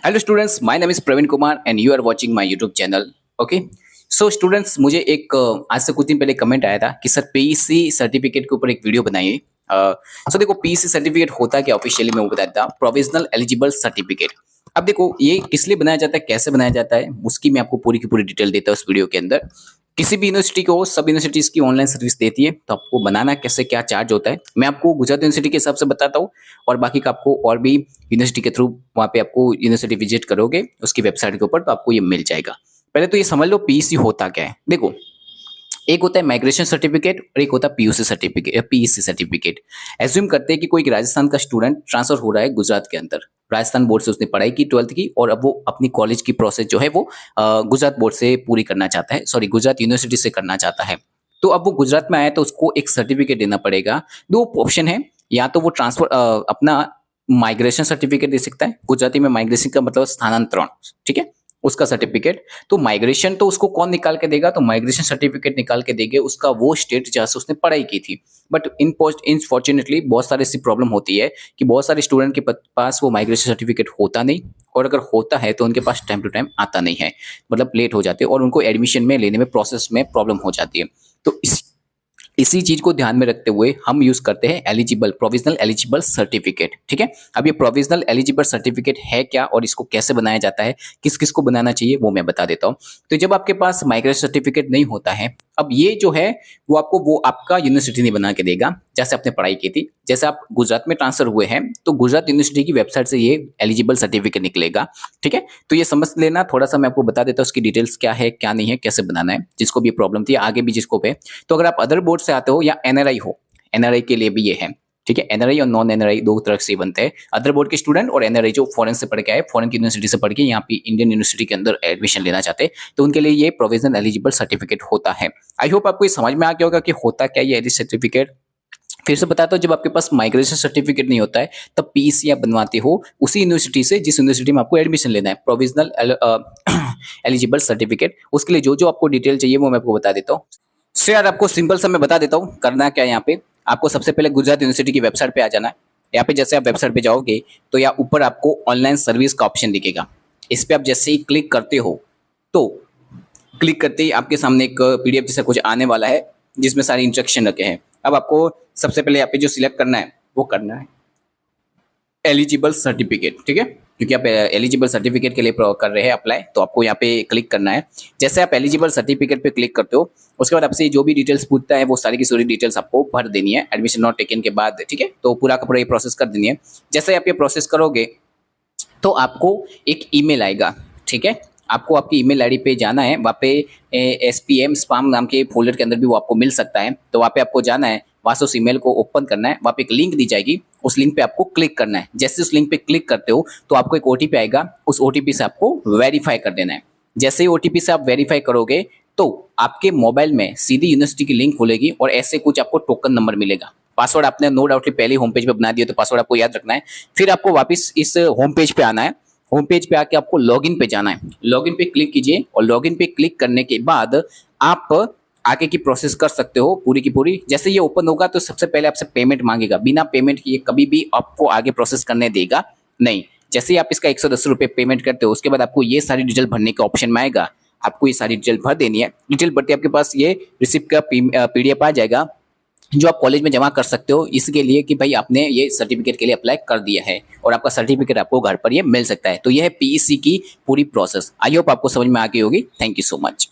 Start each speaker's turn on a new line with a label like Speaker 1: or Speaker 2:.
Speaker 1: Hello students, my name is Praveen Kumar and you are watching my YouTube channel. Okay, so students, मुझे एक आज से कुछ दिन पहले कमेंट आया था कि सर पीईसी सर्टिफिकेट के ऊपर एक वीडियो बनाइए। सो देखो, पीईसी सर्टिफिकेट होता है क्या ऑफिशियली मैं वो बता देता हूँ। Provisional eligible certificate. अब देखो, ये किस लिए बनाया जाता है, कैसे बनाया जाता है, उसकी मैं आपको पूरी की पूरी डिटेल देता हूँ इस वीडियो के अंदर। किसी भी यूनिवर्सिटी को, सब यूनिवर्सिटीज की ऑनलाइन सर्विस देती है, तो आपको बनाना कैसे, क्या चार्ज होता है, मैं आपको गुजरात यूनिवर्सिटी के हिसाब से बताता हूँ। और बाकी का आपको और भी यूनिवर्सिटी के थ्रू वहाँ पे आपको यूनिवर्सिटी विजिट करोगे उसकी वेबसाइट के ऊपर, तो आपको ये मिल जाएगा। पहले तो ये समझ लो पीईसी होता क्या है। देखो, एक होता है माइग्रेशन सर्टिफिकेट और एक होता है पीयूसी सर्टिफिकेट या पीईसी सर्टिफिकेट। एज्यूम करते हैं कि कोई राजस्थान का स्टूडेंट ट्रांसफर हो रहा है गुजरात के अंदर। राजस्थान बोर्ड से उसने पढ़ाई की 12th की, और अब वो अपनी कॉलेज की प्रोसेस जो है वो गुजरात बोर्ड से पूरी करना चाहता है, सॉरी गुजरात यूनिवर्सिटी से करना चाहता है। तो अब वो गुजरात में आया तो उसको एक सर्टिफिकेट देना पड़ेगा। दो ऑप्शन है, या तो वो ट्रांसफर अपना माइग्रेशन सर्टिफिकेट दे सकता है। गुजराती में माइग्रेशन का मतलब स्थानांतरण, ठीक है, उसका सर्टिफिकेट। तो माइग्रेशन तो उसको कौन निकाल के देगा, तो माइग्रेशन सर्टिफिकेट निकाल के देंगे उसका वो स्टेट जहाँ से उसने पढ़ाई की थी। बट इनफॉर्चुनेटली बहुत सारी ऐसी प्रॉब्लम होती है कि बहुत सारे स्टूडेंट के पास वो माइग्रेशन सर्टिफिकेट होता नहीं, और अगर होता है तो उनके पास टाइम टू टाइम आता नहीं है, मतलब लेट हो जाते हैं और उनको एडमिशन में लेने में प्रोसेस में प्रॉब्लम हो जाती है। तो इसी चीज को ध्यान में रखते हुए हम यूज करते हैं एलिजिबल, प्रोविजनल एलिजिबल सर्टिफिकेट। ठीक है, अब ये प्रोविजनल एलिजिबल सर्टिफिकेट है क्या और इसको कैसे बनाया जाता है, किस किस को बनाना चाहिए, वो मैं बता देता हूँ। तो जब आपके पास माइग्रेशन सर्टिफिकेट नहीं होता है, अब ये जो है वो आपका यूनिवर्सिटी नहीं बना के देगा जैसे आपने पढ़ाई की थी। जैसे आप गुजरात में ट्रांसफर हुए हैं तो गुजरात यूनिवर्सिटी की वेबसाइट से ये एलिजिबल सर्टिफिकेट निकलेगा। ठीक है, तो ये समझ लेना। थोड़ा सा मैं आपको बता देता हूँ उसकी डिटेल्स क्या है क्या नहीं है, कैसे बनाना है, जिसको भी प्रॉब्लम थी, आगे भी जिसको पे। तो अगर आप अदर बोर्ड से आते हो या एनआरआई हो, एनआरआई के लिए भी ये है। ठीक है, एनआरआई और नॉन एनआरआई दो तरह से बनते हैं, अदर बोर्ड के स्टूडेंट और एनआरआई जो फॉरेन से पढ़ के आए, फॉरेन की यूनिवर्सिटी से पढ़ के यहाँ पे इंडियन यूनिवर्सिटी के अंदर एडमिशन लेना चाहते हैं, तो उनके लिए ये प्रोविजनल एलिजिबल सर्टिफिकेट होता है। आई होप आपको ये समझ में आ गया होगा कि होता क्या ये सर्टिफिकेट। फिर से बताता हूँ, जब आपके पास माइग्रेशन सर्टिफिकेट नहीं होता है तब पीईसी आप बनवाते हो उसी यूनिवर्सिटी से जिस यूनिवर्सिटी में आपको एडमिशन लेना है। प्रोविजनल एलिजिबल सर्टिफिकेट, उसके लिए जो जो आपको डिटेल चाहिए वो मैं आपको बता देता हूँ। सो यार, आपको सिंपल सा मैं बता देता हूँ करना क्या है। यहाँ पे आपको सबसे पहले गुजरात यूनिवर्सिटी की वेबसाइट पे आ जाना है। यहाँ पे जैसे आप वेबसाइट पे जाओगे तो यहाँ ऊपर आपको ऑनलाइन सर्विस का ऑप्शन दिखेगा। इस पे आप जैसे ही क्लिक करते हो तो क्लिक करते ही आपके सामने एक पीडीएफ जैसा कुछ आने वाला है जिसमें सारे इंस्ट्रक्शन रखे हैं। अब आपको सबसे पहले यहाँ पे जो सिलेक्ट करना है वो करना है एलिजिबल सर्टिफिकेट। ठीक है, क्योंकि आप एलिजिबल सर्टिफिकेट के लिए कर रहे हैं अप्लाई, तो आपको यहाँ पे क्लिक करना है। जैसे आप एलिजिबल सर्टिफिकेट पे क्लिक करते हो उसके बाद आपसे जो भी डिटेल्स पूछता है वो सारी की सारी डिटेल्स आपको भर देनी है एडमिशन नॉट टेकन के बाद। ठीक है, तो पूरा का पूरा ये प्रोसेस कर देनी है। जैसे आप ये प्रोसेस करोगे तो आपको एक ईमेल आएगा। ठीक है, आपको आपकी ईमेल आईडी पे जाना है। वहाँ पे SPM स्पैम नाम के फोल्डर के अंदर भी वो आपको मिल सकता है, तो वहाँ पे आपको जाना है, वहाँ से उस ईमेल को ओपन करना है। वहाँ पे एक लिंक दी जाएगी, उस लिंक पे आपको क्लिक करना है। जैसे उस लिंक पे क्लिक करते हो तो आपको एक OTP आएगा, उस OTP से आपको वेरीफाई कर देना है। जैसे ही OTP से आप वेरीफाई करोगे तो आपके मोबाइल में सीधी यूनिवर्सिटी की लिंक खुलेगी और ऐसे कुछ आपको टोकन नंबर मिलेगा। पासवर्ड आपने नो डाउटली पहले होम पेज पे बना दिया तो पासवर्ड आपको याद रखना है। फिर आपको वापस इस होम पेज पे आना है। होम पेज पे आके आपको लॉगिन पे जाना है। लॉगिन पे क्लिक कीजिए और लॉगिन पे क्लिक करने के बाद आप आगे की प्रोसेस कर सकते हो पूरी की पूरी। जैसे ये ओपन होगा तो सबसे पहले आपसे पेमेंट मांगेगा, बिना पेमेंट किए कभी भी आपको आगे प्रोसेस करने देगा नहीं। जैसे ही आप इसका 110 रुपये पेमेंट करते हो उसके बाद आपको ये सारी डिटेल भरने के ऑप्शन में आएगा। आपको ये सारी डिटेल भर देनी है। डिटेल भरते आपके पास ये रिसिप्ट का PDF आ जाएगा जो आप कॉलेज में जमा कर सकते हो, इसके लिए कि भाई आपने ये सर्टिफिकेट के लिए अप्लाई कर दिया है और आपका सर्टिफिकेट आपको घर पर ये मिल सकता है। तो ये है पीईसी की पूरी प्रोसेस। आई होप आपको समझ में आ गई होगी। Thank you so much.